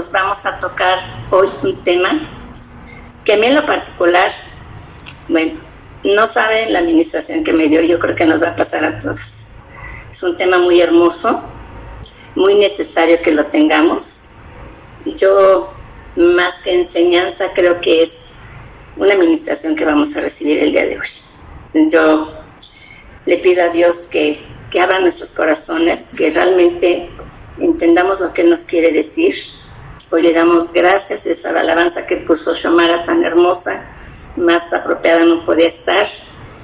Vamos a tocar hoy un tema que a mí en lo particular, bueno, no saben la administración que me dio, yo creo que nos va a pasar a todos. Es un tema muy hermoso, muy necesario que lo tengamos. Yo, más que enseñanza, creo que es una administración que vamos a recibir el día de hoy. Yo le pido a Dios que abra nuestros corazones, que realmente entendamos lo que Él nos quiere decir. Hoy le damos gracias a esa alabanza que puso Xiomara tan hermosa, más apropiada no podía estar,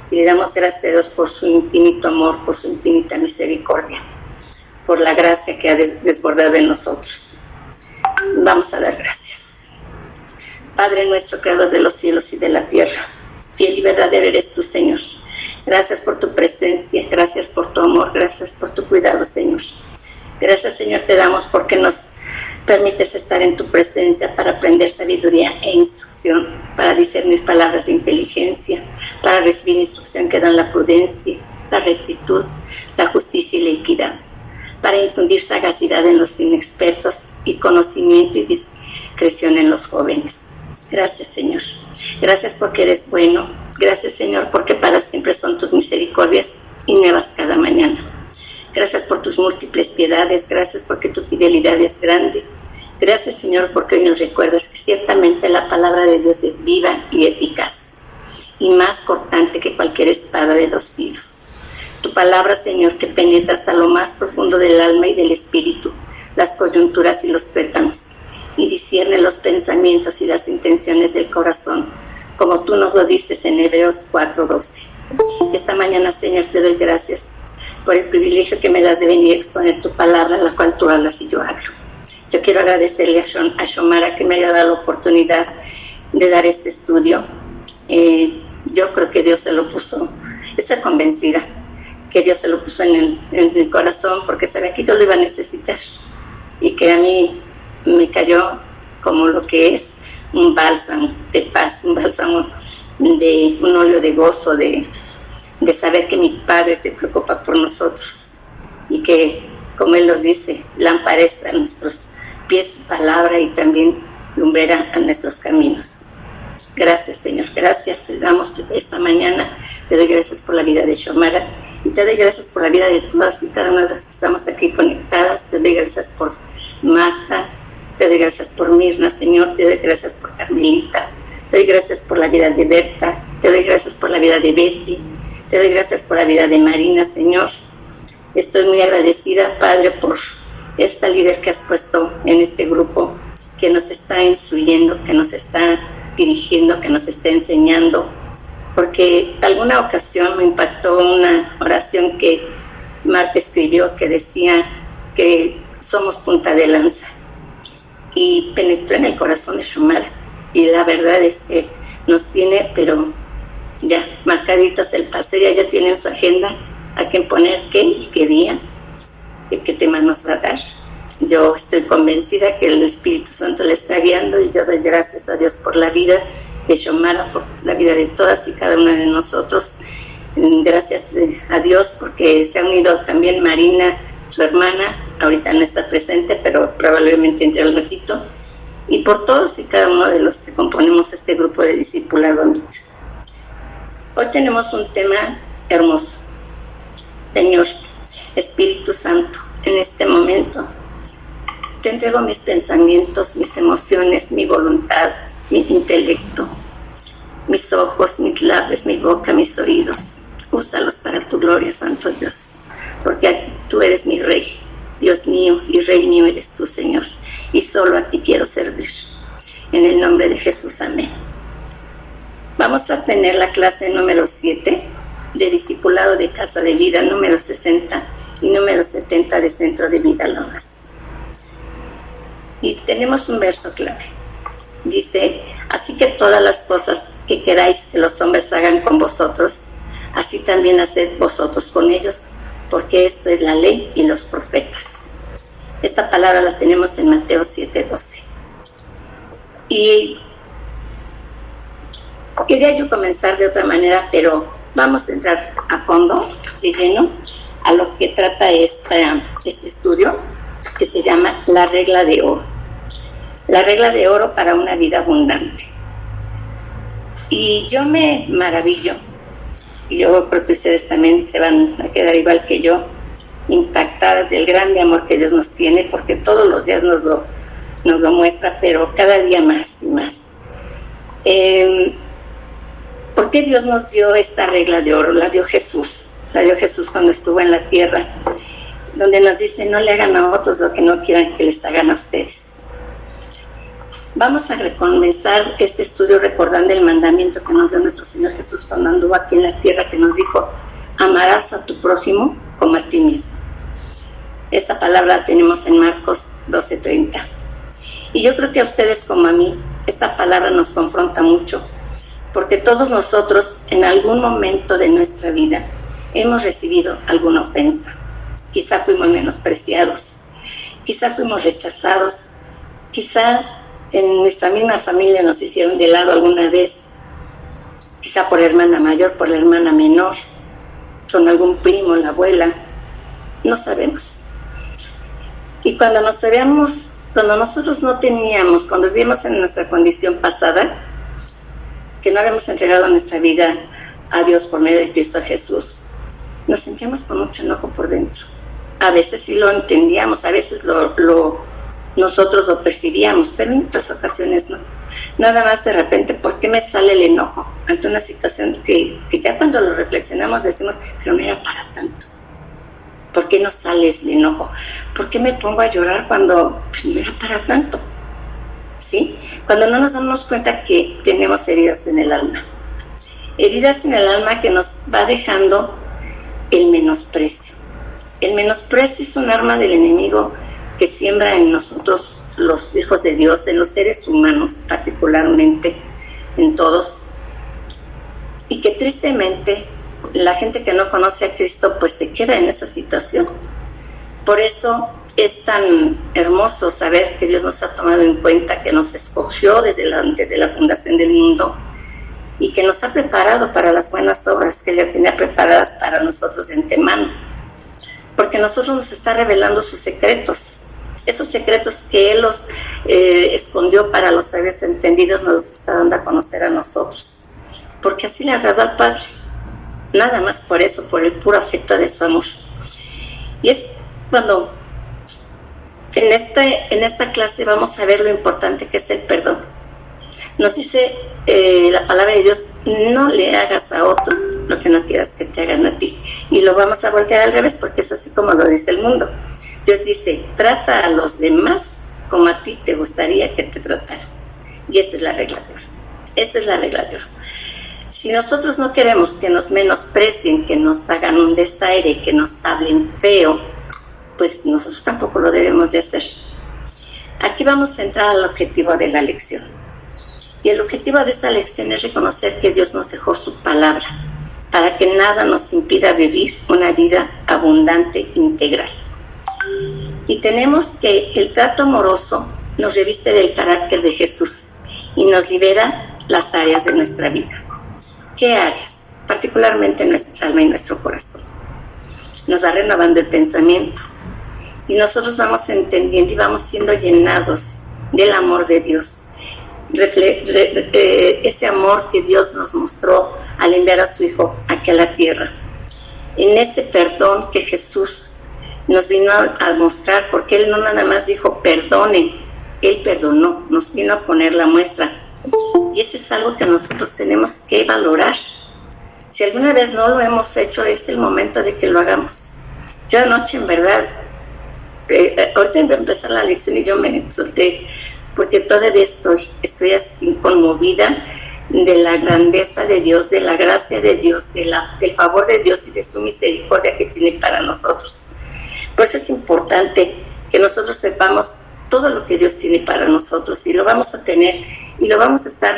y le damos gracias a Dios por su infinito amor, por su infinita misericordia, por la gracia que ha desbordado en nosotros. Vamos a dar gracias. Padre nuestro, creador de los cielos y de la tierra, fiel y verdadero eres tú, Señor. Gracias por tu presencia, gracias por tu amor, gracias por tu cuidado, Señor. Gracias, Señor, te damos porque nos permites estar en tu presencia para aprender sabiduría e instrucción, para discernir palabras de inteligencia, para recibir instrucción que dan la prudencia, la rectitud, la justicia y la equidad, para infundir sagacidad en los inexpertos y conocimiento y discreción en los jóvenes. Gracias, Señor. Gracias porque eres bueno. Gracias, Señor, porque para siempre son tus misericordias y nuevas cada mañana. Gracias por tus múltiples piedades, gracias porque tu fidelidad es grande. Gracias, Señor, porque hoy nos recuerdas que ciertamente la palabra de Dios es viva y eficaz, y más cortante que cualquier espada de 2 filos. Tu palabra, Señor, que penetra hasta lo más profundo del alma y del espíritu, las coyunturas y los tuétanos, y discierne los pensamientos y las intenciones del corazón, como tú nos lo dices en Hebreos 4:12. Y esta mañana, Señor, te doy gracias por el privilegio que me das de venir a exponer tu palabra, la cual tú hablas y yo hablo. Yo quiero agradecerle a Xiomara que me haya dado la oportunidad de dar este estudio. Yo creo que Dios se lo puso, estoy convencida que Dios se lo puso en el corazón porque sabía que yo lo iba a necesitar y que a mí me cayó como lo que es un bálsamo de paz, un bálsamo de un óleo de gozo, de saber que mi Padre se preocupa por nosotros y que, como Él nos dice, lámpara es a nuestros pies su palabra y también lumbrera a nuestros caminos. Gracias, Señor, gracias. Te damos esta mañana, te doy gracias por la vida de Xiomara y te doy gracias por la vida de todas y cada una de las que estamos aquí conectadas. Te doy gracias por Marta, te doy gracias por Mirna, Señor, te doy gracias por Carmelita, te doy gracias por la vida de Berta, te doy gracias por la vida de Betty, te doy gracias por la vida de Marina, Señor. Estoy muy agradecida, Padre, por esta líder que has puesto en este grupo, que nos está instruyendo, que nos está dirigiendo, que nos está enseñando, porque alguna ocasión me impactó una oración que Marta escribió que decía que somos punta de lanza, y penetró en el corazón de Xiomara, y la verdad es que nos tiene, pero ya marcaditos el paso, ya tienen su agenda a quien poner qué y qué día y qué tema nos va a dar. Yo estoy convencida que el Espíritu Santo le está guiando y yo doy gracias a Dios por la vida de Xiomara, por la vida de todas y cada una de nosotros. Gracias a Dios porque se ha unido también Marina, su hermana, ahorita no está presente, pero probablemente entre al ratito, y por todos y cada uno de los que componemos este grupo de discipulado MIT. Hoy tenemos un tema hermoso. Señor, Espíritu Santo, en este momento te entrego mis pensamientos, mis emociones, mi voluntad, mi intelecto, mis ojos, mis labios, mi boca, mis oídos. Úsalos para tu gloria, Santo Dios, porque tú eres mi Rey, Dios mío y Rey mío eres tú, Señor, y solo a ti quiero servir. En el nombre de Jesús, amén. Vamos a tener la clase número 7 de Discipulado de Casa de Vida, número 60 y número 70 de Centro de Vida Lomas. Y tenemos un verso clave. Dice, así que todas las cosas que queráis que los hombres hagan con vosotros, así también haced vosotros con ellos, porque esto es la ley y los profetas. Esta palabra la tenemos en Mateo 7:12. Y quería yo comenzar de otra manera, pero vamos a entrar a fondo, de lleno, a lo que trata este estudio, que se llama La Regla de Oro. la regla de oro para una vida abundante. Y yo me maravillo, y yo creo que ustedes también se van a quedar igual que yo, impactadas del grande amor que Dios nos tiene, porque todos los días nos lo muestra, pero cada día más y más. ¿Por qué Dios nos dio esta regla de oro? La dio Jesús cuando estuvo en la tierra, donde nos dice: no le hagan a otros lo que no quieran que les hagan a ustedes. Vamos a comenzar este estudio recordando el mandamiento que nos dio nuestro Señor Jesús cuando anduvo aquí en la tierra, que nos dijo: amarás a tu prójimo como a ti mismo. Esta palabra la tenemos en Marcos 12:30. Y yo creo que a ustedes como a mí, esta palabra nos confronta mucho, porque todos nosotros en algún momento de nuestra vida hemos recibido alguna ofensa. Quizá fuimos menospreciados, quizá fuimos rechazados, quizá en nuestra misma familia nos hicieron de lado alguna vez, quizá por la hermana mayor, por la hermana menor, con algún primo, la abuela, no sabemos. Y cuando nosotros no teníamos, cuando vivimos en nuestra condición pasada, que no habíamos entregado nuestra vida a Dios por medio de Cristo Jesús, nos sentíamos con mucho enojo por dentro. A veces sí lo entendíamos, a veces nosotros lo percibíamos, pero en otras ocasiones no. Nada más de repente, ¿por qué me sale el enojo ante una situación que ya cuando lo reflexionamos decimos: pero no era para tanto? ¿Por qué no sale el enojo? ¿Por qué me pongo a llorar cuando no era para tanto? ¿Sí? Cuando no nos damos cuenta que tenemos heridas en el alma. Heridas en el alma que nos va dejando el menosprecio. El menosprecio es un arma del enemigo que siembra en nosotros, los hijos de Dios, en los seres humanos particularmente, en todos, y que tristemente la gente que no conoce a Cristo pues se queda en esa situación. Por eso es tan hermoso saber que Dios nos ha tomado en cuenta, que nos escogió desde la fundación del mundo y que nos ha preparado para las buenas obras que Él ya tenía preparadas para nosotros de antemano, porque nosotros nos está revelando sus secretos. Esos secretos que Él los escondió para los sabios entendidos, nos los está dando a conocer a nosotros, porque así le agradó al Padre, nada más por eso, por el puro afecto de su amor. Y es cuando en esta clase vamos a ver lo importante que es el perdón. Nos dice la palabra de Dios: no le hagas a otro lo que no quieras que te hagan a ti. Y lo vamos a voltear al revés, porque es así como lo dice el mundo. Dios dice: trata a los demás como a ti te gustaría que te trataran. Y esa es la regla de oro. Esa es la regla de oro. Si nosotros no queremos que nos menosprecien, que nos hagan un desaire, que nos hablen feo, pues nosotros tampoco lo debemos de hacer. Aquí vamos a entrar al objetivo de la lección. Y el objetivo de esta lección es reconocer que Dios nos dejó su palabra para que nada nos impida vivir una vida abundante, integral. Y tenemos que el trato amoroso nos reviste del carácter de Jesús y nos libera las áreas de nuestra vida. ¿Qué áreas? Particularmente nuestra alma y nuestro corazón. Nos va renovando el pensamiento y nosotros vamos entendiendo y vamos siendo llenados del amor de Dios. Ese amor que Dios nos mostró al enviar a su Hijo aquí a la tierra, en ese perdón que Jesús nos vino a mostrar, porque Él no nada más dijo perdonen, Él perdonó, nos vino a poner la muestra, y eso es algo que nosotros tenemos que valorar. Si alguna vez no lo hemos hecho, es el momento de que lo hagamos. Yo anoche, en verdad, ahorita voy a empezar la lección y yo me solté, porque todavía estoy así conmovida de la grandeza de Dios, de la gracia de Dios, del favor de Dios y de su misericordia que tiene para nosotros. Por eso es importante que nosotros sepamos todo lo que Dios tiene para nosotros, y lo vamos a tener y lo vamos a estar.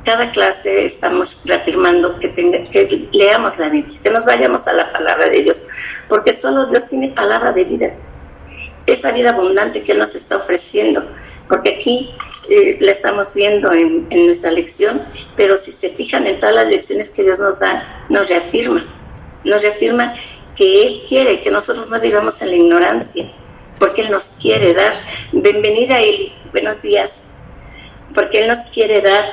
Cada clase estamos reafirmando que leamos la Biblia, que nos vayamos a la palabra de Dios, porque solo Dios tiene palabra de vida. Esa vida abundante que Él nos está ofreciendo, porque aquí la estamos viendo en nuestra lección, pero si se fijan en todas las lecciones que Dios nos da, nos reafirma que Él quiere que nosotros no vivamos en la ignorancia, porque Él nos quiere dar. Bienvenida, Eli, buenos días. Porque Él nos quiere dar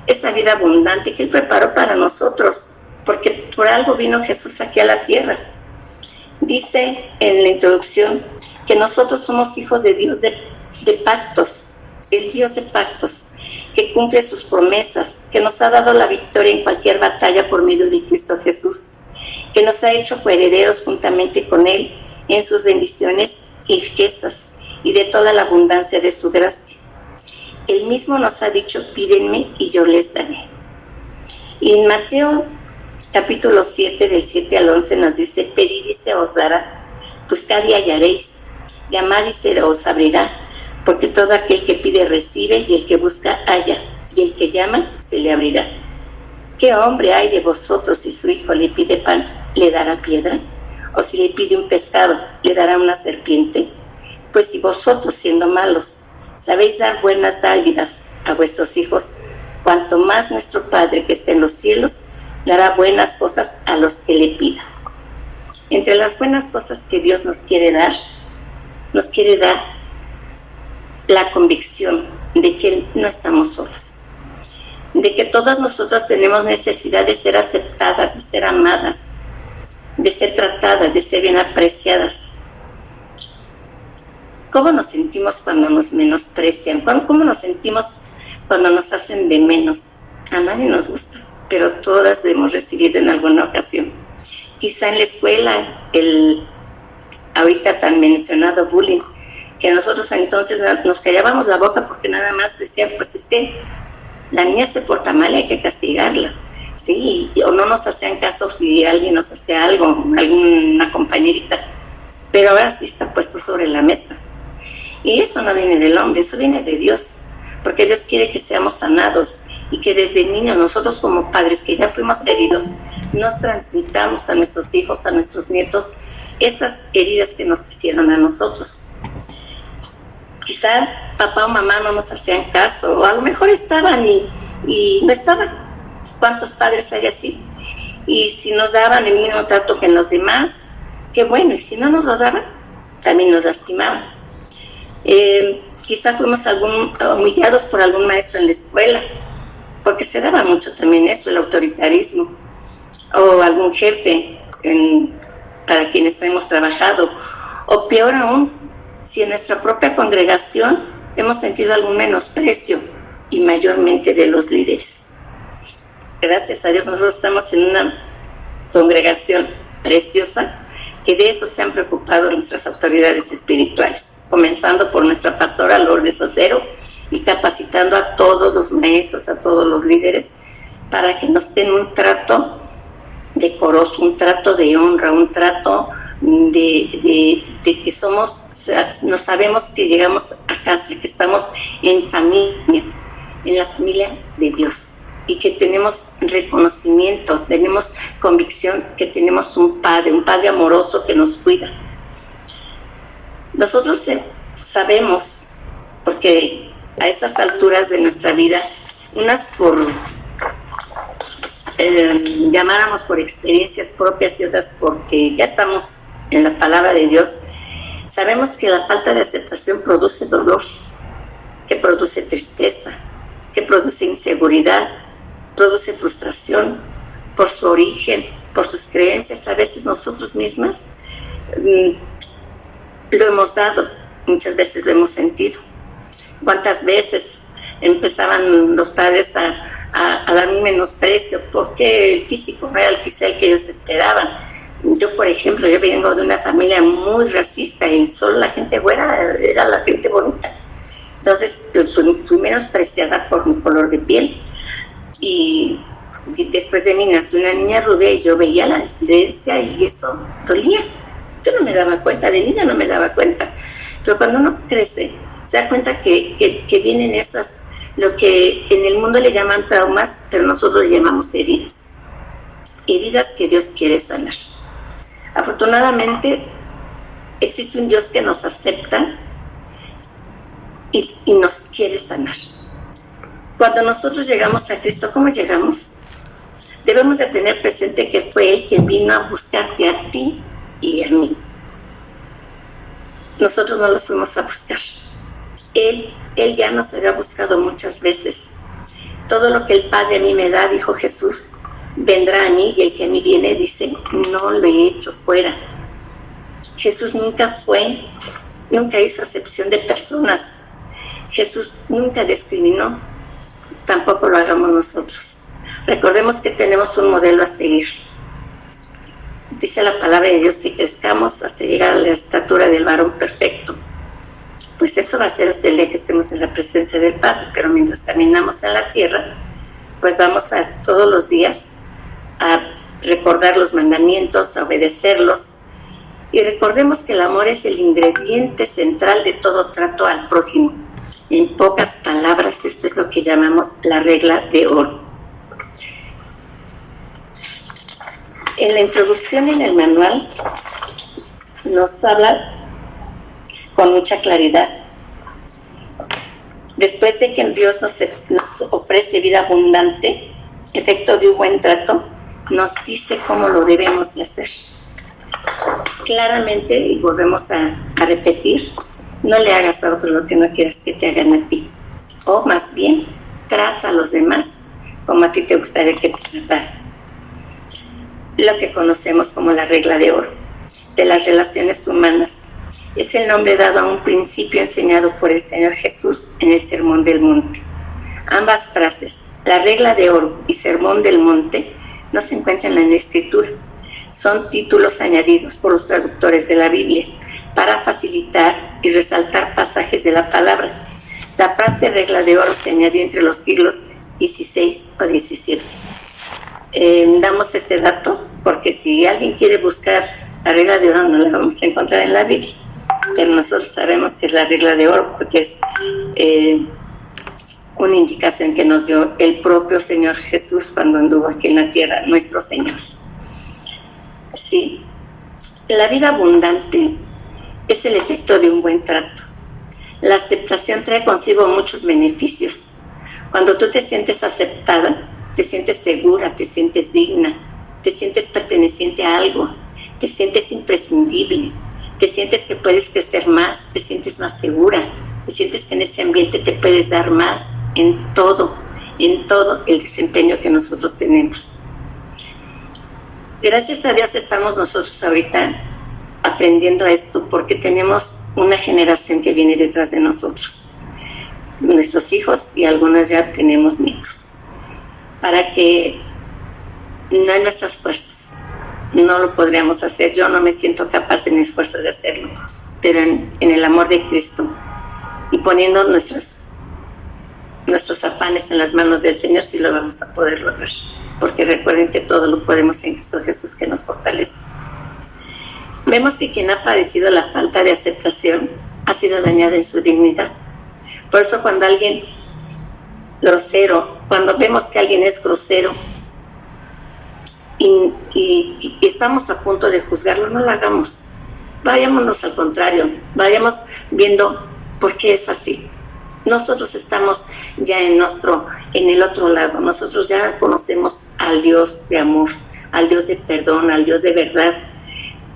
esa vida abundante que Él preparó para nosotros, porque por algo vino Jesús aquí a la tierra. Dice en la introducción que nosotros somos hijos de Dios de pactos, el Dios de pactos, que cumple sus promesas, que nos ha dado la victoria en cualquier batalla por medio de Cristo Jesús, que nos ha hecho coherederos juntamente con Él en sus bendiciones y riquezas y de toda la abundancia de su gracia. Él mismo nos ha dicho: pídenme y yo les daré. Y en Mateo capítulo 7, del 7 al 11 nos dice: pedid y se os dará, buscad y hallaréis, llamad y se os abrirá, porque todo aquel que pide recibe, y el que busca halla, y el que llama se le abrirá. ¿Qué hombre hay de vosotros si su hijo le pide pan, le dará piedra? ¿O si le pide un pescado, le dará una serpiente? Pues si vosotros, siendo malos, sabéis dar buenas dádivas a vuestros hijos, cuanto más nuestro Padre que está en los cielos dará buenas cosas a los que le pidan. Entre las buenas cosas que Dios nos quiere dar la convicción de que no estamos solas, de que todas nosotras tenemos necesidad de ser aceptadas, de ser amadas, de ser tratadas, de ser bien apreciadas. ¿Cómo nos sentimos cuando nos menosprecian? ¿Cómo nos sentimos cuando nos hacen de menos? A nadie nos gusta, pero todas lo hemos recibido en alguna ocasión. Quizá en la escuela, el ahorita tan mencionado bullying, que nosotros entonces nos callábamos la boca porque nada más decían: pues es que la niña se porta mal y hay que castigarla. Sí, o no nos hacían caso si alguien nos hacía algo, alguna compañerita, pero ahora sí está puesto sobre la mesa. Y eso no viene del hombre, eso viene de Dios, porque Dios quiere que seamos sanados y que desde niños nosotros como padres que ya fuimos heridos, nos transmitamos a nuestros hijos, a nuestros nietos, esas heridas que nos hicieron a nosotros. Quizá papá o mamá no nos hacían caso, o a lo mejor estaban y no estaban. ¿Cuántos padres hay así? Y si nos daban el mismo trato que los demás, qué bueno, y si no nos lo daban, también nos lastimaban. Quizá fuimos humillados por algún maestro en la escuela, porque se daba mucho también eso, el autoritarismo, o algún jefe para quienes hemos trabajado, o peor aún, si en nuestra propia congregación hemos sentido algún menosprecio, y mayormente de los líderes. Gracias a Dios nosotros estamos en una congregación preciosa, que de eso se han preocupado nuestras autoridades espirituales, comenzando por nuestra pastora Lourdes Acero y capacitando a todos los maestros, a todos los líderes, para que nos den un trato decoroso, un trato de honra, un trato de que no sabemos que llegamos a casa, que estamos en familia, en la familia de Dios, y que tenemos reconocimiento, tenemos convicción que tenemos un padre amoroso que nos cuida. Nosotros sabemos, porque a estas alturas de nuestra vida, unas por llamáramos por experiencias propias y otras porque ya estamos en la palabra de Dios, sabemos que la falta de aceptación produce dolor, que produce tristeza, que produce inseguridad, produce frustración por su origen, por sus creencias. A veces nosotros mismas lo hemos dado, muchas veces lo hemos sentido. ¿Cuántas veces empezaban los padres a dar un menosprecio porque el físico no era quizá el que ellos esperaban? Yo, por ejemplo, yo vengo de una familia muy racista y solo la gente güera era la gente bonita. Entonces fui menospreciada por mi color de piel. Y después de mí nació una niña rubia y yo veía la diferencia y eso dolía. Yo no me daba cuenta, de niña no me daba cuenta. Pero cuando uno crece, se da cuenta que vienen esas, lo que en el mundo le llaman traumas, pero nosotros le llamamos heridas. Heridas que Dios quiere sanar. Afortunadamente, existe un Dios que nos acepta y nos quiere sanar. Cuando nosotros llegamos a Cristo, ¿cómo llegamos? Debemos de tener presente que fue Él quien vino a buscarte a ti y a mí. nosotros no los fuimos a buscar. Él ya nos había buscado muchas veces. Todo lo que el Padre a mí me da, dijo Jesús, vendrá a mí, y el que a mí viene, dice, no lo he hecho fuera. Jesús nunca hizo acepción de personas. Jesús nunca discriminó, tampoco lo hagamos nosotros. Recordemos que tenemos un modelo a seguir. Dice la palabra de Dios que crezcamos hasta llegar a la estatura del varón perfecto. Pues eso va a ser hasta el día que estemos en la presencia del Padre, pero mientras caminamos en la tierra, pues vamos a todos los días a recordar los mandamientos, a obedecerlos. Y recordemos que el amor es el ingrediente central de todo trato al prójimo. En pocas palabras, esto es lo que llamamos la regla de oro. En la introducción en el manual nos habla con mucha claridad. Después de que Dios nos ofrece vida abundante, efecto de un buen trato, nos dice cómo lo debemos de hacer. Claramente, y volvemos a repetir, no le hagas a otro lo que no quieras que te hagan a ti. O más bien, trata a los demás como a ti te gustaría que te trataran. Lo que conocemos como la regla de oro de las relaciones humanas es el nombre dado a un principio enseñado por el Señor Jesús en el Sermón del Monte. Ambas frases, la regla de oro y Sermón del Monte, no se encuentran en la Escritura. Son títulos añadidos por los traductores de la Biblia para facilitar y resaltar pasajes de la palabra. La frase regla de oro se añadió entre los siglos XVI o XVII. Damos este dato porque si alguien quiere buscar la regla de oro no la vamos a encontrar en la Biblia, pero nosotros sabemos que es la regla de oro porque es una indicación que nos dio el propio Señor Jesús cuando anduvo aquí en la tierra, nuestro Señor. Sí, la vida abundante es el efecto de un buen trato. La aceptación trae consigo muchos beneficios. Cuando tú te sientes aceptada, te sientes segura, te sientes digna, te sientes perteneciente a algo, te sientes imprescindible, te sientes que puedes crecer más, te sientes más segura, te sientes que en ese ambiente te puedes dar más en todo el desempeño que nosotros tenemos. Gracias a Dios estamos nosotros ahorita aprendiendo esto porque tenemos una generación que viene detrás de nosotros, nuestros hijos y algunos ya tenemos nietos. Para que no en nuestras fuerzas, no lo podríamos hacer. Yo no me siento capaz en mis fuerzas de hacerlo, pero en el amor de Cristo y poniendo nuestros afanes en las manos del Señor, sí lo vamos a poder lograr, porque recuerden que todo lo podemos en Cristo Jesús que nos fortalece. Vemos que quien ha padecido la falta de aceptación ha sido dañado en su dignidad. Por eso cuando alguien grosero, cuando vemos que alguien es grosero y estamos a punto de juzgarlo, no lo hagamos. Vayámonos al contrario, vayamos viendo por qué es así. Nosotros estamos ya en el otro lado, nosotros ya conocemos al Dios de amor, al Dios de perdón, al Dios de verdad.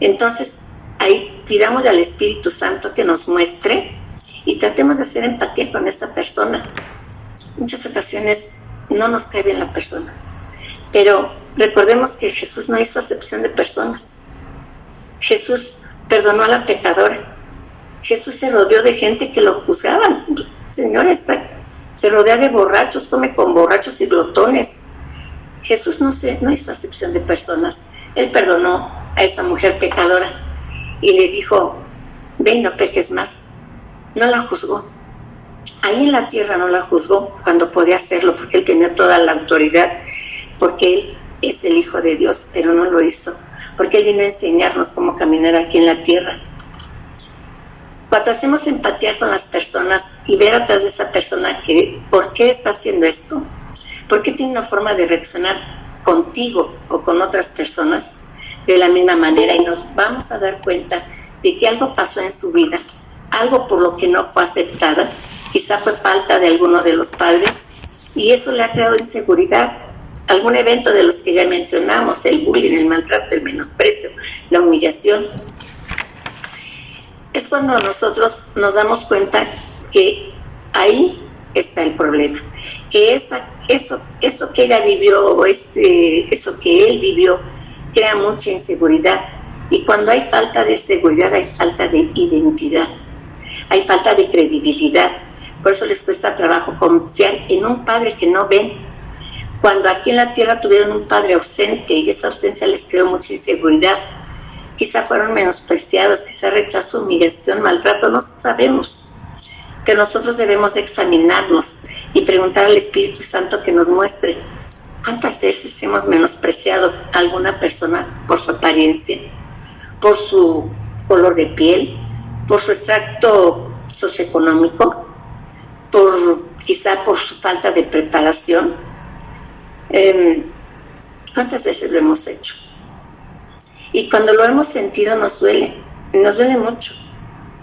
Entonces, ahí pidamos al Espíritu Santo que nos muestre y tratemos de hacer empatía con esa persona. Muchas ocasiones no nos cae bien la persona, pero recordemos que Jesús no hizo acepción de personas. Jesús perdonó a la pecadora. Jesús se rodeó de gente que lo juzgaban. Señor, se rodea de borrachos, come con borrachos y glotones. Jesús no hizo acepción de personas. Él perdonó a esa mujer pecadora y le dijo, ve y no peques más. No la juzgó. Ahí en la tierra no la juzgó cuando podía hacerlo, porque él tenía toda la autoridad, porque él es el Hijo de Dios, pero no lo hizo, porque él vino a enseñarnos cómo caminar aquí en la tierra. Cuando hacemos empatía con las personas y ver atrás de esa persona que por qué está haciendo esto, por qué tiene una forma de reaccionar contigo o con otras personas de la misma manera, y nos vamos a dar cuenta de que algo pasó en su vida, algo por lo que no fue aceptada, quizá fue falta de alguno de los padres y eso le ha creado inseguridad, algún evento de los que ya mencionamos, el bullying, el maltrato, el menosprecio, la humillación. es cuando nosotros nos damos cuenta que ahí está el problema, que eso que ella vivió, eso que él vivió, crea mucha inseguridad. Y cuando hay falta de seguridad, hay falta de identidad, hay falta de credibilidad. Por eso les cuesta trabajo confiar en un padre que no ven. Cuando aquí en la tierra tuvieron un padre ausente y esa ausencia les creó mucha inseguridad, quizá fueron menospreciados, quizá rechazo, humillación, maltrato, no sabemos. Pero nosotros debemos examinarnos y preguntar al Espíritu Santo que nos muestre cuántas veces hemos menospreciado a alguna persona por su apariencia, por su color de piel, por su extracto socioeconómico, quizá por su falta de preparación. ¿Cuántas veces lo hemos hecho? Y cuando lo hemos sentido nos duele mucho.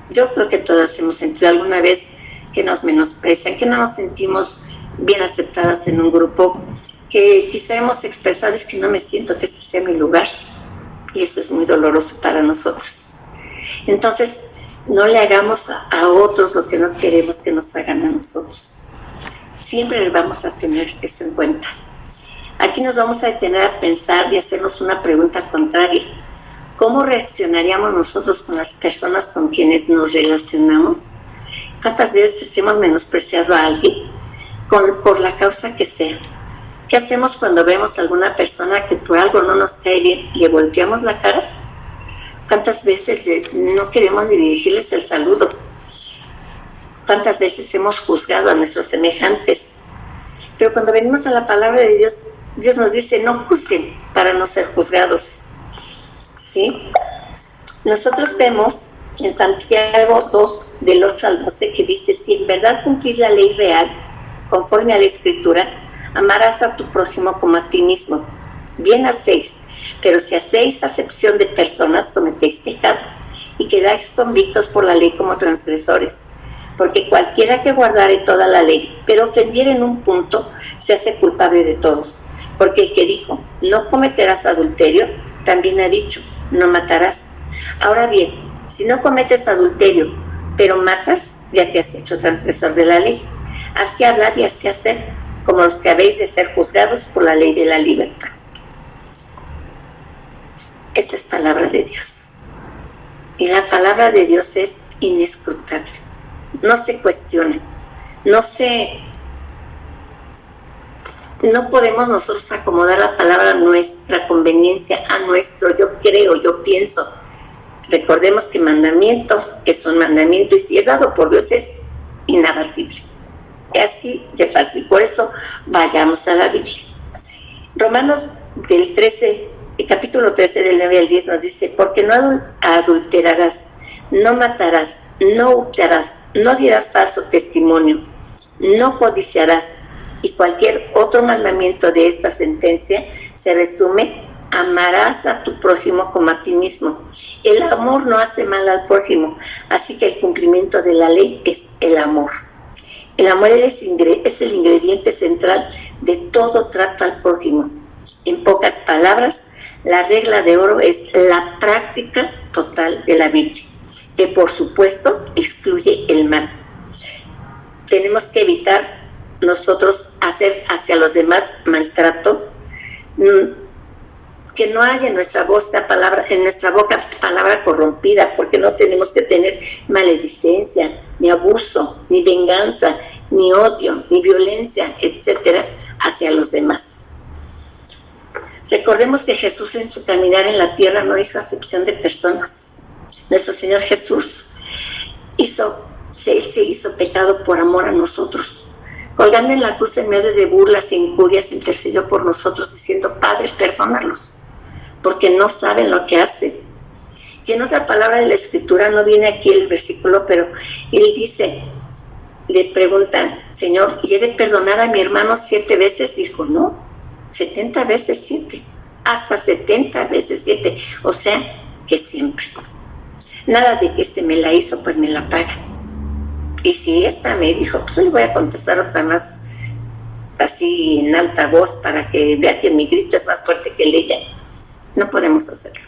Yo creo que todas hemos sentido alguna vez que nos menosprecian, que no nos sentimos bien aceptadas en un grupo, que quizá hemos expresado es que no me siento que este sea mi lugar, y eso es muy doloroso para nosotros. Entonces, no le hagamos a otros lo que no queremos que nos hagan a nosotros. Siempre vamos a tener eso en cuenta. Aquí nos vamos a detener a pensar y hacernos una pregunta contraria. ¿Cómo reaccionaríamos nosotros con las personas con quienes nos relacionamos? ¿Cuántas veces hemos menospreciado a alguien por la causa que sea? ¿Qué hacemos cuando vemos a alguna persona que por algo no nos cae bien? ¿Le volteamos la cara? ¿Cuántas veces no queremos ni dirigirles el saludo? ¿Cuántas veces hemos juzgado a nuestros semejantes? Pero cuando venimos a la palabra de Dios, Dios nos dice, no juzguen para no ser juzgados. ¿Sí? Nosotros vemos en Santiago 2, del 8 al 12, que dice, si en verdad cumplís la ley real, conforme a la Escritura, amarás a tu prójimo como a ti mismo. Bien hacéis, pero si hacéis acepción de personas, cometéis pecado, y quedáis convictos por la ley como transgresores. Porque cualquiera que guardare toda la ley, pero ofendiere en un punto, se hace culpable de todos. Porque el que dijo, no cometerás adulterio, también ha dicho, no matarás. Ahora bien, si no cometes adulterio, pero matas, ya te has hecho transgresor de la ley. Así hablad y así haced, como los que habéis de ser juzgados por la ley de la libertad. Esta es palabra de Dios. Y la palabra de Dios es inescrutable. No se cuestiona. No podemos nosotros acomodar la palabra a nuestra conveniencia, a nuestro yo creo, yo pienso. Recordemos que mandamiento es un mandamiento y si es dado por Dios es inabatible. Es así de fácil. Por eso vayamos a la Biblia. Romanos capítulo 13 del 9 al 10 nos dice, porque no adulterarás, no matarás, no hurtarás, no dirás falso testimonio, no codiciarás, y cualquier otro mandamiento de esta sentencia se resume, amarás a tu prójimo como a ti mismo. El amor no hace mal al prójimo, así que el cumplimiento de la ley es el amor. El amor es el ingrediente central de todo trato al prójimo. En pocas palabras, la regla de oro es la práctica total de la Biblia, que por supuesto excluye el mal. Tenemos que evitar nosotros hacer hacia los demás maltrato, que no haya en nuestra boca palabra corrompida, porque no tenemos que tener maledicencia, ni abuso, ni venganza, ni odio, ni violencia, etcétera, hacia los demás. Recordemos que Jesús en su caminar en la tierra no hizo acepción de personas. Nuestro Señor Jesús se hizo pecado por amor a nosotros. Colgando en la cruz en medio de burlas e injurias, intercedió por nosotros diciendo, Padre, perdónalos, porque no saben lo que hacen. Y en otra palabra de la Escritura, no viene aquí el versículo, pero él dice, le preguntan, Señor, ¿y he de perdonar a mi hermano 7 veces? Dijo, no, 70 veces 7, hasta 70 veces 7, o sea, que siempre. Nada de que me la hizo, pues me la paga. Y si esta me dijo, pues le voy a contestar otra más así en alta voz para que vea que mi grito es más fuerte que el de ella. No podemos hacerlo.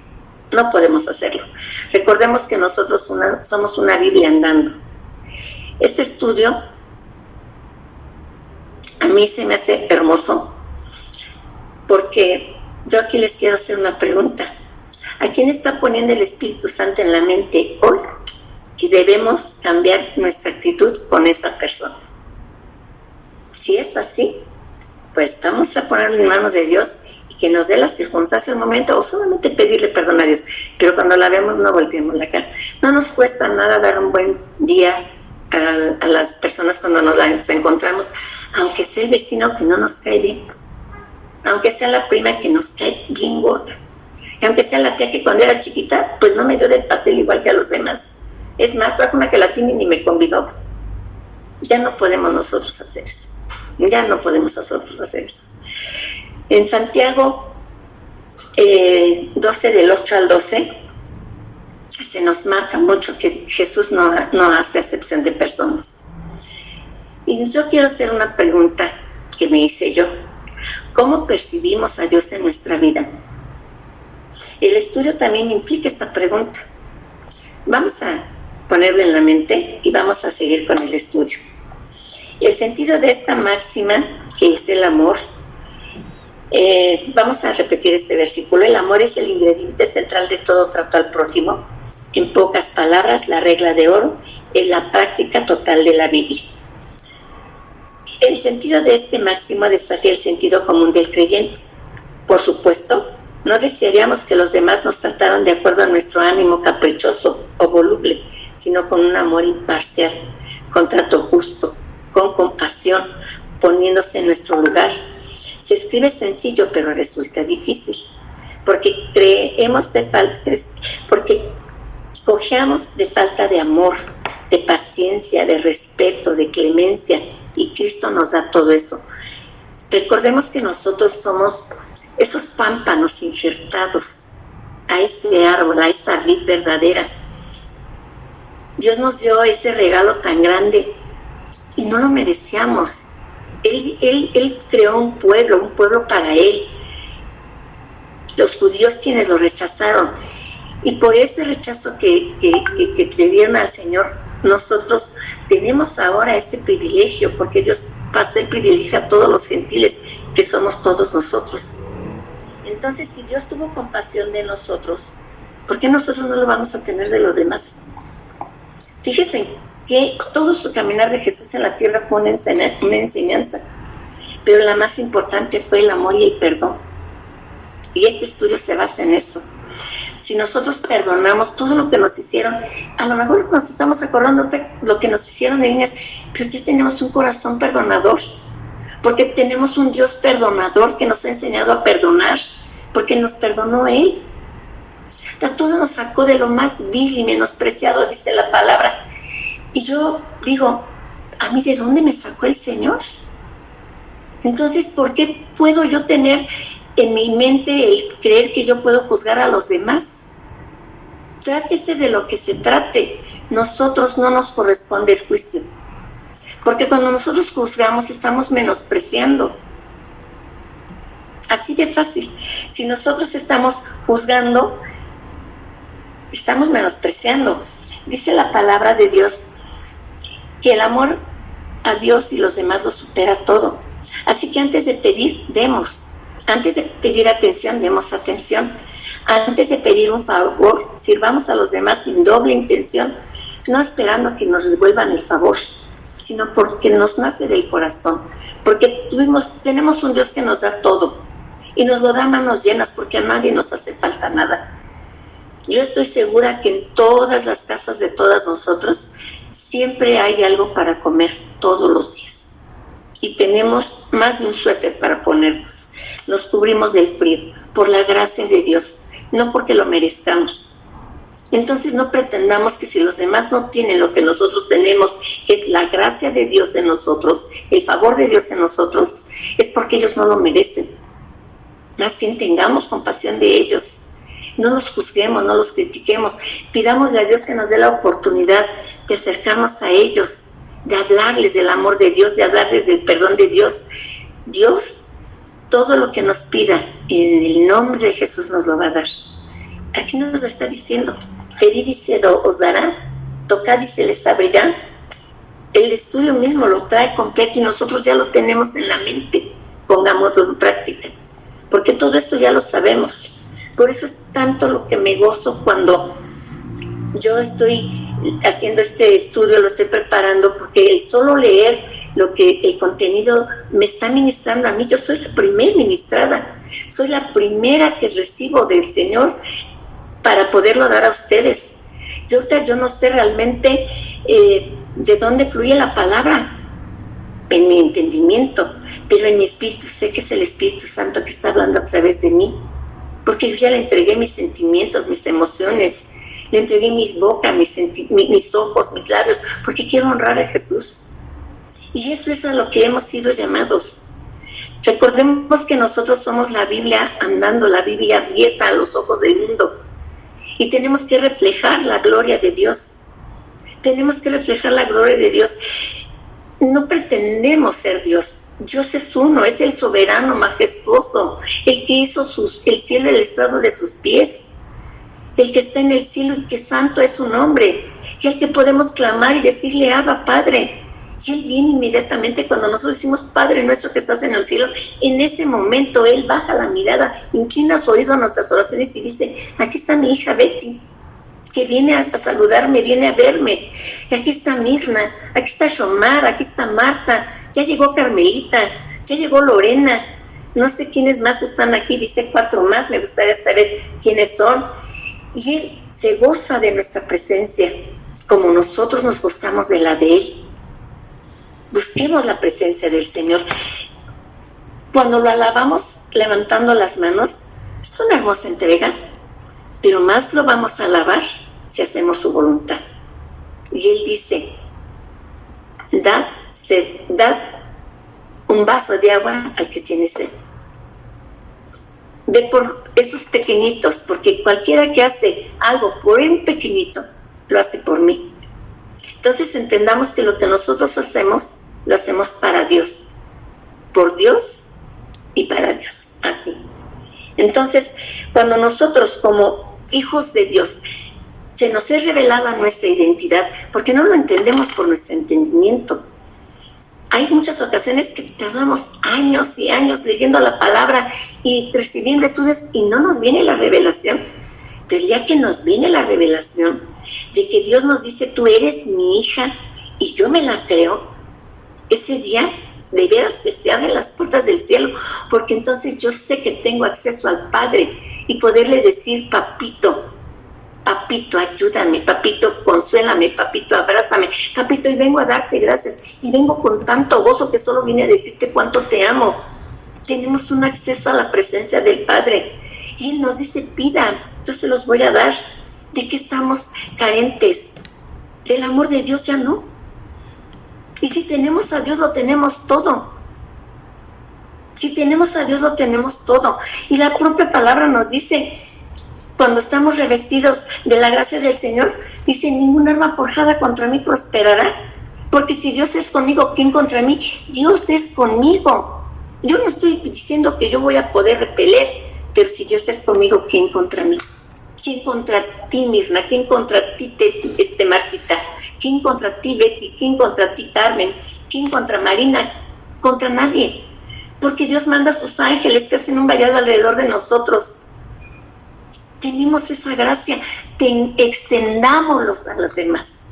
No podemos hacerlo. Recordemos que nosotros somos una Biblia andando. Este estudio a mí se me hace hermoso porque yo aquí les quiero hacer una pregunta. ¿A quién está poniendo el Espíritu Santo en la mente hoy que debemos cambiar nuestra actitud con esa persona? Si es así, pues vamos a ponerlo en manos de Dios y que nos dé la circunstancia un momento, o solamente pedirle perdón a Dios, pero cuando la vemos no volteemos la cara. No nos cuesta nada dar un buen día a las personas cuando nos las encontramos, aunque sea el vecino que no nos cae bien, aunque sea la prima que nos cae bien gorda, y aunque sea la tía que cuando era chiquita pues no me dio del pastel igual que a los demás. Es más, trajo una gelatina y ni me convidó. Ya no podemos nosotros hacer eso. Ya no podemos nosotros hacer eso. En Santiago 12 del 8 al 12 se nos marca mucho que Jesús no hace acepción de personas. Y yo quiero hacer una pregunta que me hice yo. ¿Cómo percibimos a Dios en nuestra vida? El estudio también implica esta pregunta. Vamos a ponerlo en la mente y vamos a seguir con el estudio. El sentido de esta máxima, que es el amor, vamos a repetir este versículo. El amor es el ingrediente central de todo trato al prójimo. En pocas palabras, la regla de oro es la práctica total de la Biblia. El sentido de este máximo desafía el sentido común del creyente. Por supuesto, no desearíamos que los demás nos trataran de acuerdo a nuestro ánimo caprichoso o voluble, sino con un amor imparcial, con trato justo, con compasión, poniéndose en nuestro lugar. Se escribe sencillo, pero resulta difícil, porque cojeamos de falta de amor, de paciencia, de respeto, de clemencia, y Cristo nos da todo eso. Recordemos que nosotros somos esos pámpanos injertados a este árbol, a esta vid verdadera. Dios nos dio ese regalo tan grande y no lo merecíamos. Él creó un pueblo para Él. Los judíos quienes lo rechazaron. Y por ese rechazo que le dieron al Señor, nosotros tenemos ahora ese privilegio, porque Dios pasó el privilegio a todos los gentiles, que somos todos nosotros. Entonces, si Dios tuvo compasión de nosotros, ¿por qué nosotros no lo vamos a tener de los demás? Fíjense que todo su caminar de Jesús en la tierra fue una enseñanza, pero la más importante fue el amor y el perdón. Y este estudio se basa en esto. Si nosotros perdonamos todo lo que nos hicieron, a lo mejor nos estamos acordando de lo que nos hicieron de niñas, pero ya tenemos un corazón perdonador, porque tenemos un Dios perdonador que nos ha enseñado a perdonar, porque nos perdonó Él. A todos nos sacó de lo más vil y menospreciado, dice la palabra. Y yo digo, ¿a mí de dónde me sacó el Señor? Entonces, ¿por qué puedo yo tener en mi mente el creer que yo puedo juzgar a los demás? Trátese de lo que se trate. Nosotros no nos corresponde el juicio, porque cuando nosotros juzgamos estamos menospreciando. Así de fácil. Si nosotros estamos juzgando, estamos menospreciando. Dice la palabra de Dios que el amor a Dios y los demás lo supera todo. Así que antes de pedir, demos. Antes de pedir atención, demos atención. Antes de pedir un favor, sirvamos a los demás sin doble intención, no esperando que nos devuelvan el favor, sino porque nos nace del corazón, porque tenemos un Dios que nos da todo y nos lo da a manos llenas, porque a nadie nos hace falta nada. Yo estoy segura que en todas las casas de todas nosotros siempre hay algo para comer todos los días. Y tenemos más de un suéter para ponernos. Nos cubrimos del frío por la gracia de Dios, no porque lo merezcamos. Entonces no pretendamos que si los demás no tienen lo que nosotros tenemos, que es la gracia de Dios en nosotros, el favor de Dios en nosotros, es porque ellos no lo merecen. Más bien tengamos compasión de ellos. No los juzguemos, no los critiquemos. Pidámosle a Dios que nos dé la oportunidad de acercarnos a ellos, de hablarles del amor de Dios, de hablarles del perdón de Dios. Dios, todo lo que nos pida, en el nombre de Jesús nos lo va a dar. Aquí nos lo está diciendo. Pedid y se os dará, tocad y se les abrirá. El estudio mismo lo trae completo y nosotros ya lo tenemos en la mente. Pongámoslo en práctica, porque todo esto ya lo sabemos. Por eso es tanto lo que me gozo cuando yo estoy haciendo este estudio, lo estoy preparando, porque el solo leer lo que el contenido me está ministrando a mí, yo soy la primera ministrada, soy la primera que recibo del Señor para poderlo dar a ustedes. Yo no sé realmente de dónde fluye la palabra, en mi entendimiento, pero en mi espíritu sé que es el Espíritu Santo que está hablando a través de mí, porque yo ya le entregué mis sentimientos, mis emociones, le entregué mis bocas, mis ojos, mis labios, porque quiero honrar a Jesús. Y eso es a lo que hemos sido llamados. Recordemos que nosotros somos la Biblia andando, la Biblia abierta a los ojos del mundo. Y tenemos que reflejar la gloria de Dios. Tenemos que reflejar la gloria de Dios. No pretendemos ser Dios. Dios es uno, es el soberano, majestuoso, el que hizo el cielo y el estrado de sus pies, el que está en el cielo y que santo es su nombre, y el que podemos clamar y decirle, Abba, Padre. Y Él viene inmediatamente cuando nosotros decimos, Padre nuestro que estás en el cielo, en ese momento Él baja la mirada, inclina su oído a nuestras oraciones y dice, aquí está mi hija Betty, que viene a saludarme, viene a verme. Y aquí está Mirna, aquí está Xomar, aquí está Marta, ya llegó Carmelita, ya llegó Lorena, no sé quiénes más están aquí, dice 4 más, me gustaría saber quiénes son. Y Él se goza de nuestra presencia, como nosotros nos gozamos de la de Él. Busquemos la presencia del Señor. Cuando lo alabamos levantando las manos, es una hermosa entrega, pero más lo vamos a alabar si hacemos su voluntad. Y Él dice, dad un vaso de agua al que tiene sed. Ve por esos pequeñitos, porque cualquiera que hace algo por un pequeñito, lo hace por mí. Entonces entendamos que lo que nosotros hacemos, lo hacemos para Dios, por Dios y para Dios, así. Entonces, cuando nosotros como hijos de Dios, se nos es revelada nuestra identidad, porque no lo entendemos por nuestro entendimiento. Hay muchas ocasiones que tardamos años y años leyendo la palabra y recibiendo estudios y no nos viene la revelación. Pero ya que nos viene la revelación de que Dios nos dice, tú eres mi hija y yo me la creo, ese día de veras que se abren las puertas del cielo, porque entonces yo sé que tengo acceso al Padre y poderle decir, papito, ayúdame, papito, consuélame, papito, abrázame, papito, y vengo a darte gracias, y vengo con tanto gozo que solo vine a decirte cuánto te amo. Tenemos un acceso a la presencia del Padre, y Él nos dice, pida, yo se los voy a dar. ¿De qué estamos carentes? Del amor de Dios ya no. Y si tenemos a Dios, lo tenemos todo. Si tenemos a Dios, lo tenemos todo. Y la propia palabra nos dice, cuando estamos revestidos de la gracia del Señor, dice, ningún arma forjada contra mí prosperará. Porque si Dios es conmigo, ¿quién contra mí? Dios es conmigo. Yo no estoy diciendo que yo voy a poder repeler, pero si Dios es conmigo, ¿quién contra mí? ¿Quién contra ti, Mirna? ¿Quién contra ti, Martita? ¿Quién contra ti, Betty? ¿Quién contra ti, Carmen? ¿Quién contra Marina? Contra nadie. Porque Dios manda a sus ángeles que hacen un vallado alrededor de nosotros. Tenemos esa gracia. Extendámoslos a los demás.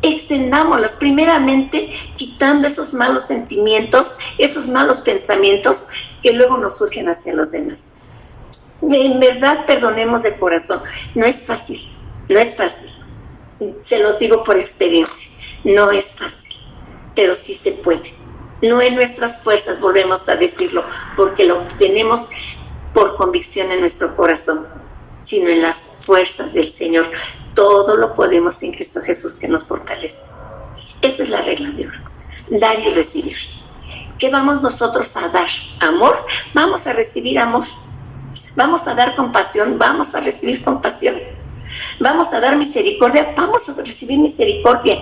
Extendámoslos, primeramente quitando esos malos sentimientos, esos malos pensamientos que luego nos surgen hacia los demás. En verdad, perdonemos de corazón. No es fácil, no es fácil. Se los digo por experiencia, no es fácil, pero sí se puede. No en nuestras fuerzas, volvemos a decirlo, porque lo tenemos por convicción en nuestro corazón, sino en las fuerzas del Señor. Todo lo podemos en Cristo Jesús que nos fortalece. Esa es la regla de oro, dar y recibir. ¿Qué vamos nosotros a dar? ¿Amor? Vamos a recibir amor. Vamos a dar compasión, vamos a recibir compasión. Vamos a dar misericordia, vamos a recibir misericordia.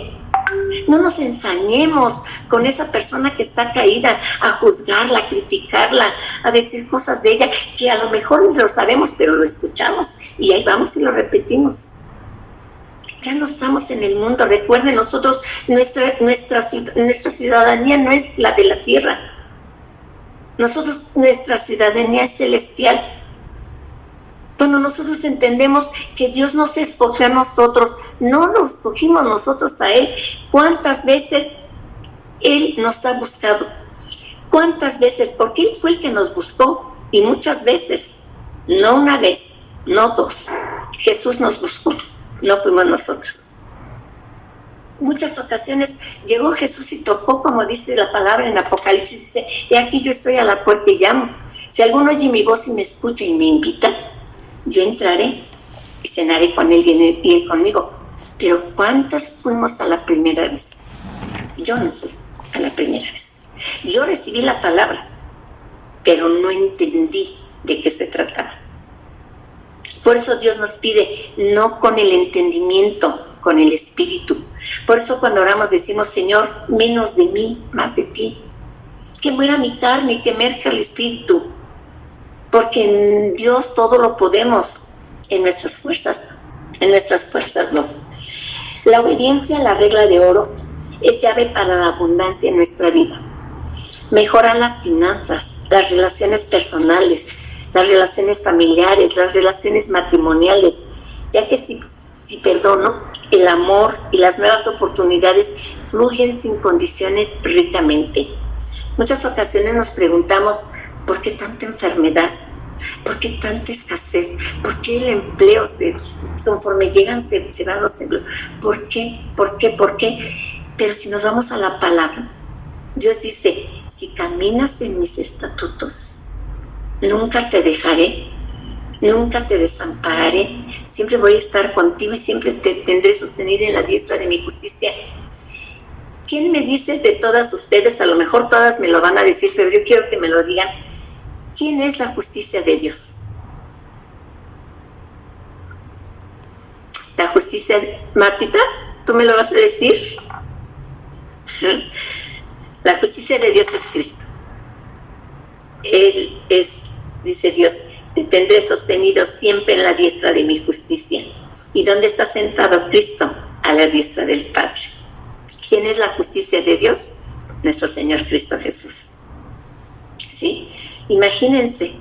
No nos ensañemos con esa persona que está caída, a juzgarla, a criticarla, a decir cosas de ella que a lo mejor no lo sabemos, pero lo escuchamos y ahí vamos y lo repetimos. Ya no estamos en el mundo. Recuerden, nosotros, nuestra ciudadanía no es la de la tierra. Nosotros, nuestra ciudadanía es celestial. Cuando nosotros entendemos que Dios nos escogió a nosotros, no lo escogimos nosotros a Él. ¿Cuántas veces Él nos ha buscado? ¿Cuántas veces? Porque Él fue el que nos buscó, y muchas veces, no una vez, no dos. Jesús nos buscó, no fuimos nosotros. Muchas ocasiones llegó Jesús y tocó, como dice la palabra en Apocalipsis, dice: he aquí yo estoy a la puerta y llamo. Si alguno oye mi voz y me escucha y me invita, yo entraré y cenaré con él y él conmigo. Pero ¿cuántas fuimos a la primera vez? Yo no fui a la primera vez. Yo recibí la palabra, pero no entendí de qué se trataba. Por eso Dios nos pide, no con el entendimiento, con el espíritu. Por eso cuando oramos decimos: Señor, menos de mí, más de ti. Que muera mi carne y que emerja el espíritu. Porque en Dios todo lo podemos, en nuestras fuerzas no. La obediencia a la regla de oro es llave para la abundancia en nuestra vida. Mejoran las finanzas, las relaciones personales, las relaciones familiares, las relaciones matrimoniales, ya que si perdono, el amor y las nuevas oportunidades fluyen sin condiciones ricamente. Muchas ocasiones nos preguntamos: ¿por qué tanta enfermedad? ¿Por qué tanta escasez? ¿Por qué el empleo conforme llegan se van los empleos? ¿Por qué? Pero si nos vamos a la palabra, Dios dice: si caminas en mis estatutos, nunca te dejaré, nunca te desampararé, siempre voy a estar contigo y siempre te tendré sostenido en la diestra de mi justicia. ¿Quién me dice de todas ustedes? A lo mejor todas me lo van a decir, pero yo quiero que me lo digan. ¿Quién es la justicia de Dios? La justicia, Martita, ¿tú me lo vas a decir? La justicia de Dios es Cristo. Él es, dice Dios: te tendré sostenido siempre en la diestra de mi justicia. ¿Y dónde está sentado Cristo? A la diestra del Padre. ¿Quién es la justicia de Dios? Nuestro Señor Cristo Jesús. ¿Sí? Imagínense,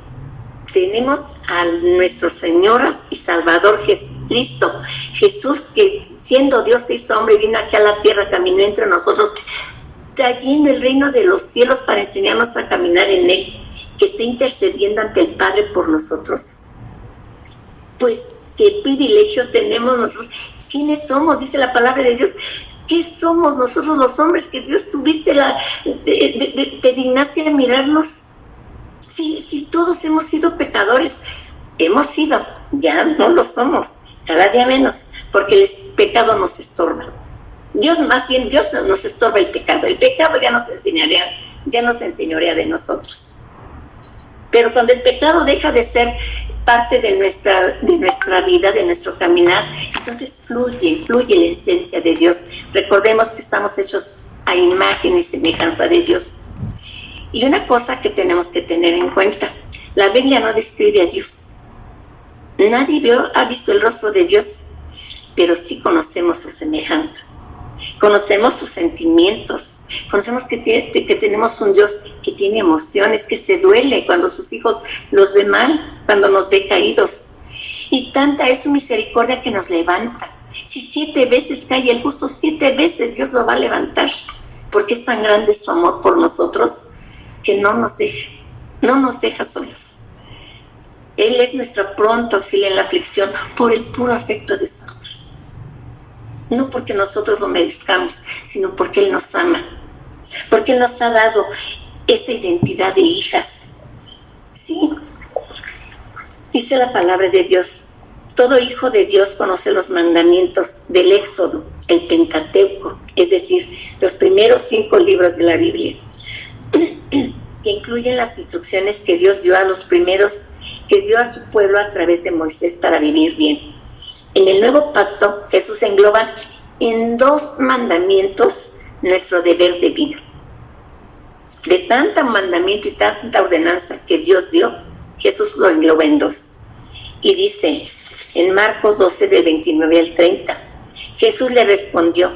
tenemos a nuestro Señor y Salvador Jesucristo. Jesús, que siendo Dios se hizo hombre y vino aquí a la tierra, caminó entre nosotros, de allí en el reino de los cielos, para enseñarnos a caminar en Él, que está intercediendo ante el Padre por nosotros. Pues qué privilegio tenemos nosotros. ¿Quiénes somos? Dice la palabra de Dios. ¿Qué somos nosotros los hombres que Dios te dignaste a mirarnos? Si todos hemos sido pecadores, ya no lo somos, cada día menos, porque el pecado nos estorba. Dios nos estorba el pecado ya nos enseñorea de nosotros. Pero cuando el pecado deja de ser parte de nuestra vida, de nuestro caminar, entonces fluye la esencia de Dios. Recordemos que estamos hechos a imagen y semejanza de Dios. Y una cosa que tenemos que tener en cuenta: la Biblia no describe a Dios. Nadie ha visto el rostro de Dios, pero sí conocemos su semejanza. Conocemos sus sentimientos, conocemos que tenemos un Dios que tiene emociones, que se duele cuando sus hijos los ve mal, cuando nos ve caídos. Y tanta es su misericordia que nos levanta. Si 7 veces cae el justo, 7 veces Dios lo va a levantar, porque es tan grande su amor por nosotros que no nos deja solos. Él es nuestro pronto auxilio en la aflicción por el puro afecto de su amor. No porque nosotros lo merezcamos, sino porque Él nos ama, porque Él nos ha dado esta identidad de hijas. Sí, dice la palabra de Dios: todo hijo de Dios conoce los mandamientos del Éxodo, el Pentateuco, es decir, los primeros 5 libros de la Biblia, que incluyen las instrucciones que Dios dio a los primeros, que dio a su pueblo a través de Moisés para vivir bien. En el nuevo pacto, Jesús engloba en 2 mandamientos nuestro deber de vida. De tanto mandamiento y tanta ordenanza que Dios dio, Jesús lo engloba en 2. Y dice en Marcos 12, del 29 al 30, Jesús le respondió,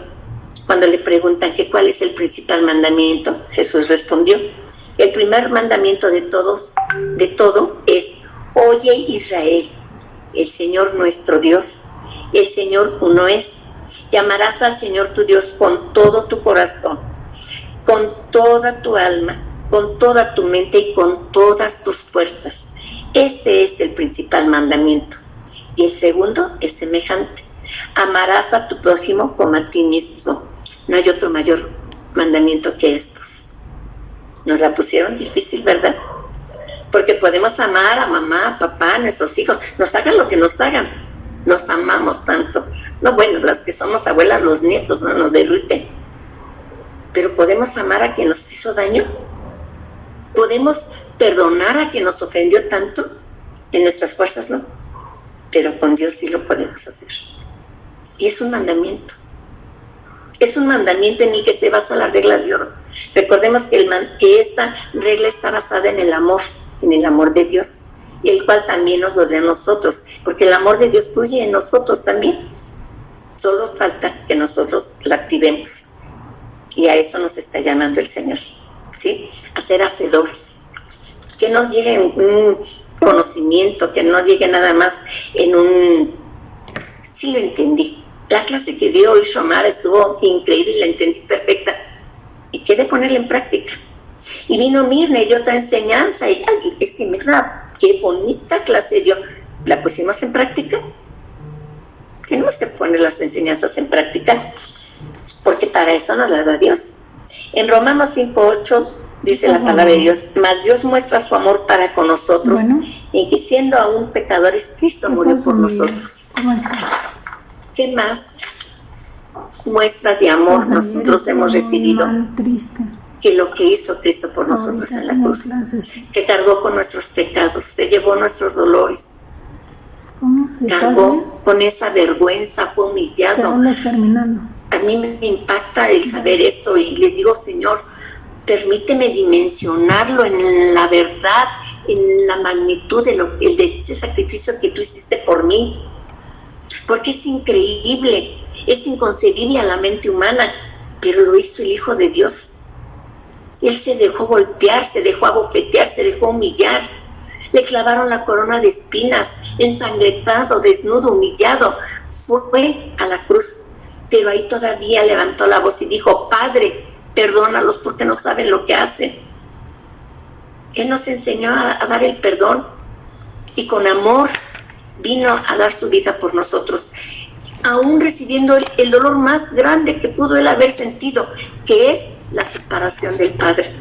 cuando le preguntan que cuál es el principal mandamiento, Jesús respondió, el primer mandamiento de todo es, oye Israel, el Señor nuestro Dios, el Señor uno es. Llamarás al Señor tu Dios con todo tu corazón, con toda tu alma, con toda tu mente y con todas tus fuerzas. Este es el principal mandamiento. Y el segundo es semejante. Amarás a tu prójimo como a ti mismo. No hay otro mayor mandamiento que estos. Nos la pusieron difícil, ¿verdad? Porque podemos amar a mamá, a papá, a nuestros hijos, nos hagan lo que nos hagan, nos amamos tanto. No, bueno, las que somos abuelas, los nietos, no nos derriten. Pero podemos amar a quien nos hizo daño. Podemos perdonar a quien nos ofendió tanto. En nuestras fuerzas no, pero con Dios sí lo podemos hacer. Y es un mandamiento. Es un mandamiento en el que se basa la regla de oro. Recordemos que esta regla está basada en el amor de Dios, el cual también nos lo da a nosotros, porque el amor de Dios fluye en nosotros también. Solo falta que nosotros la activemos. Y a eso nos está llamando el Señor, ¿sí? A ser hacedores. Que no llegue en un conocimiento, que no llegue nada más en un... Sí lo entendí. La clase que dio hoy Shomar estuvo increíble, la entendí perfecta. Y quedé ponerla en práctica. Y vino Mirna y dio otra enseñanza. Y es que Mirna, qué bonita clase dio. ¿La pusimos en práctica? Tenemos que poner las enseñanzas en práctica, porque para eso nos la da Dios. En Romanos 5:8 dice la palabra de Dios, mas Dios muestra su amor para con nosotros, en que siendo aún pecadores, Cristo murió por nosotros. ¿Qué más muestra de amor nosotros hemos recibido que lo que hizo Cristo por nosotros en la cruz? Que cargó con nuestros pecados, se llevó nuestros dolores, cargó con esa vergüenza, fue humillado. A mí me impacta el saber eso y le digo, Señor, permíteme dimensionarlo en la verdad, en la magnitud de ese sacrificio que tú hiciste por mí, porque es increíble, es inconcebible a la mente humana, pero lo hizo el Hijo de Dios. Él se dejó golpear, se dejó abofetear, se dejó humillar. Le clavaron la corona de espinas, ensangrentado, desnudo, humillado. Fue a la cruz, pero ahí todavía levantó la voz y dijo, Padre, perdónalos porque no saben lo que hacen. Él nos enseñó a dar el perdón y con amor vino a dar su vida por nosotros, aún recibiendo el dolor más grande que pudo él haber sentido, que es la separación del Padre.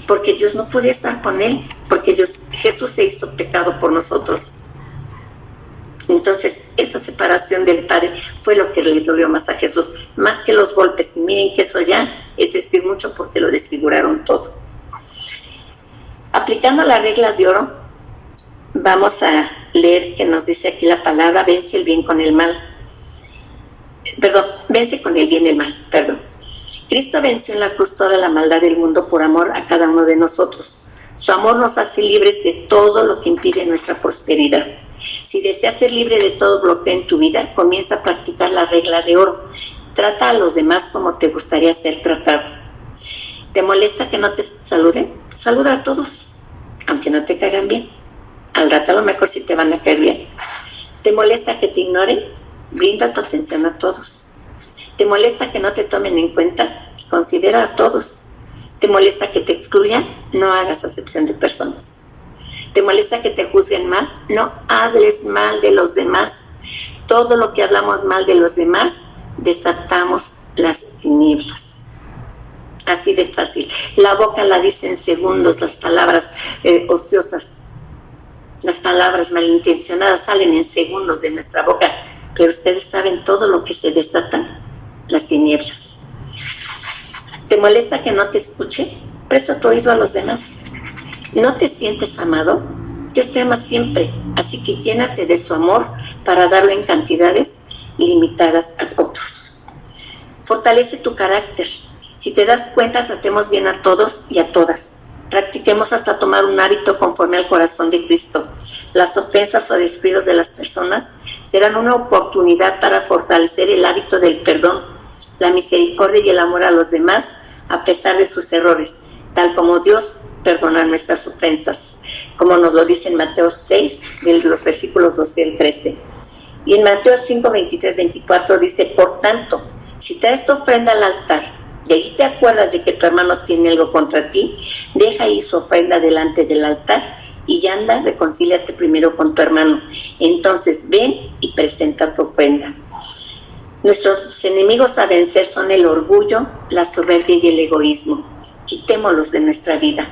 Porque Dios no podía estar con él, porque Jesús se hizo pecado por nosotros. Entonces, esa separación del Padre fue lo que le dolió más a Jesús, más que los golpes. Y miren que eso ya es decir mucho porque lo desfiguraron todo. Aplicando la regla de oro, vamos a leer que nos dice aquí la palabra, vence el bien con el mal. Vence con el bien el mal, Cristo venció en la cruz toda la maldad del mundo por amor a cada uno de nosotros. Su amor nos hace libres de todo lo que impide nuestra prosperidad. Si deseas ser libre de todo bloqueo en tu vida, comienza a practicar la regla de oro. Trata a los demás como te gustaría ser tratado. ¿Te molesta que no te saluden? Saluda a todos, aunque no te caigan bien. Al rato a lo mejor sí te van a caer bien. ¿Te molesta que te ignoren? Brinda tu atención a todos. ¿Te molesta que no te tomen en cuenta? Considera a todos. ¿Te molesta que te excluyan? No hagas acepción de personas. ¿Te molesta que te juzguen mal? No hables mal de los demás. Todo lo que hablamos mal de los demás, desatamos las tinieblas. Así de fácil. La boca la dice en segundos, las palabras ociosas, las palabras malintencionadas salen en segundos de nuestra boca, pero ustedes saben todo lo que se desatan, las tinieblas. ¿Te molesta que no te escuche? Presta tu oído a los demás. ¿No te sientes amado? Dios te ama siempre, así que llénate de su amor para darlo en cantidades limitadas a otros. Fortalece tu carácter. Si te das cuenta, tratemos bien a todos y a todas. Practiquemos hasta tomar un hábito conforme al corazón de Cristo. Las ofensas o descuidos de las personas serán una oportunidad para fortalecer el hábito del perdón, la misericordia y el amor a los demás, a pesar de sus errores, tal como Dios perdona nuestras ofensas, como nos lo dice en Mateo 6, de los versículos 12 al 13. Y en Mateo 5, 23, 24 dice: por tanto, si traes tu ofrenda al altar, y ahí te acuerdas de que tu hermano tiene algo contra ti, deja ahí su ofrenda delante del altar y anda, reconcíliate primero con tu hermano. Entonces ven y presenta tu ofrenda. Nuestros enemigos a vencer son el orgullo, la soberbia y el egoísmo. Quitémoslos de nuestra vida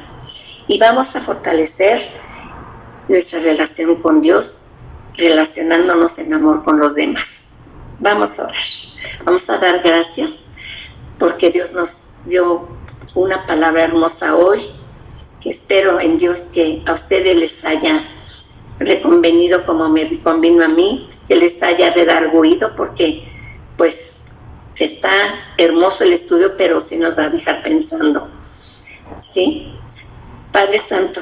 y vamos a fortalecer nuestra relación con Dios, relacionándonos en amor con los demás. Vamos a orar. Vamos a dar gracias porque Dios nos dio una palabra hermosa hoy, que espero en Dios que a ustedes les haya reconvenido como me reconvino a mí, que les haya redarguido, porque pues está hermoso el estudio, pero sí nos va a dejar pensando. ¿Sí? Padre Santo,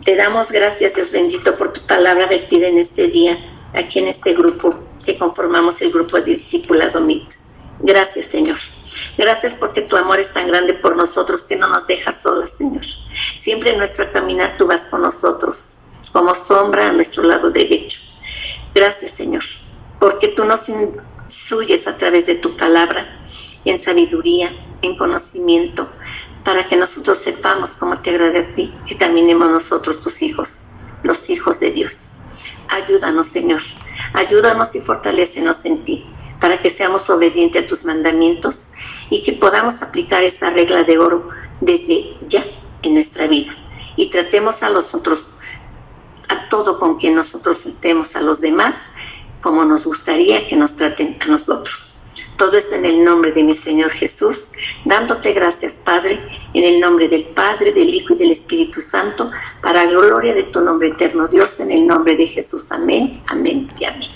te damos gracias, Dios bendito, por tu palabra vertida en este día, aquí en este grupo, que conformamos el grupo de discipulado MIT. Gracias, Señor. Gracias porque tu amor es tan grande por nosotros que no nos dejas solas, Señor. Siempre en nuestro caminar tú vas con nosotros, como sombra a nuestro lado derecho. Gracias, Señor, porque tú nos instruyes a través de tu palabra, en sabiduría, en conocimiento, para que nosotros sepamos cómo te agrada a ti, que caminemos nosotros, tus hijos, los hijos de Dios. Ayúdanos, Señor. Ayúdanos y fortalécenos en ti, para que seamos obedientes a tus mandamientos y que podamos aplicar esta regla de oro desde ya en nuestra vida. Y tratemos a los otros, a todo con quien nosotros tratemos a los demás, como nos gustaría que nos traten a nosotros. Todo esto en el nombre de mi Señor Jesús, dándote gracias, Padre, en el nombre del Padre, del Hijo y del Espíritu Santo, para la gloria de tu nombre eterno, Dios, en el nombre de Jesús. Amén, amén y amén.